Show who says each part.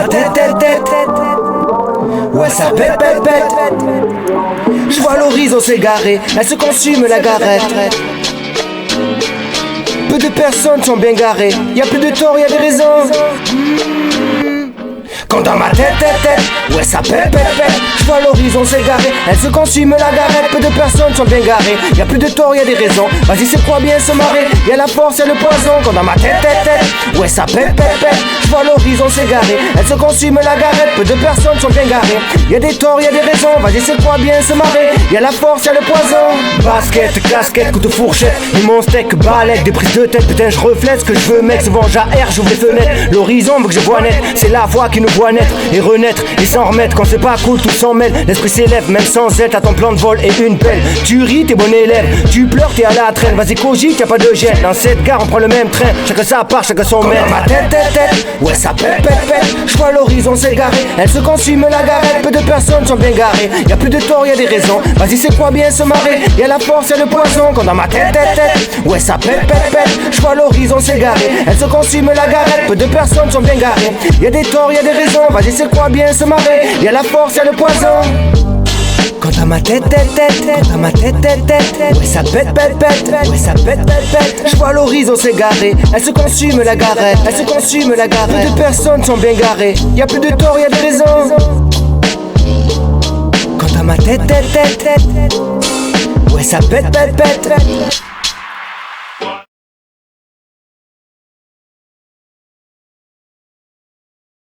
Speaker 1: ma tête, ouais ça pète, pète, pète. Je vois l'horizon s'égarer, elle se consume la garette. Peu de personnes sont bien garées, y'a plus de tort, y'a des raisons. Quand dans ma tête, ouais ça pète, pète, pète. Je vois l'horizon s'égarer, elle se consume la garette. Peu de personnes sont bien garées, y'a plus de tort, y'a des raisons. Vas-y c'est quoi bien se marrer, y'a la force, y'a le poison. Quand dans ma tête, ouais ça pète, pète, pète. Je vois l'horizon s'égarer, elle se consume la garette. Peu de personnes sont bien garées, y'a des torts, y'a des raisons. Vas-y c'est quoi bien se marrer, y'a la force, y'a le poison. Basket, casquette, coup de fourchette, et mon steak, balèque, des prises de tête. Putain je reflète ce que je veux mec, souvent j'aère, j'ouvre les fenêtres. L'horizon veut que je vois net, c'est la voix qui nous voit naître et renaître et s'en remettre. Quand c'est pas cool tout s'en mêle, l'esprit s'élève même sans aide. À ton plan de vol et une pelle, tu ris t'es bon élève, tu pleures t'es à la traîne. Vas-y cogite y'a pas de gêne, dans cette gare on prend le même train. Chacun sa part, chacun son maître. Dans ma tête, ouais ça pète, pète, pète. Je vois l'horizon s'égarer, elle se consume la garette. Peu de personnes sont bien garées, y'a plus de tort, y'a des raisons. Vas-y c'est quoi bien se marrer, y'a la force, y'a le poison. Quand dans ma tête, ouais ça pète, pète, pète. Je vois l'horizon s'égarer, elle se consume la garette. Peu de personnes sont bien garées, y'a des torts, y'a des raisons. Vas-y c'est quoi bien se marrer, y'a la force, y'a le poison. Quand à ma tête, quand à ma tête, ouais ça pète, pète, pète, ouais ça pète, pète, pète. Je vois l'horizon s'égarer, elle se consume la garette, elle se consume la garette. Peu de personnes sont bien garées, y'a plus de tort, y'a des raisons. Quand à ma tête, ouais ça pète, pète, pète.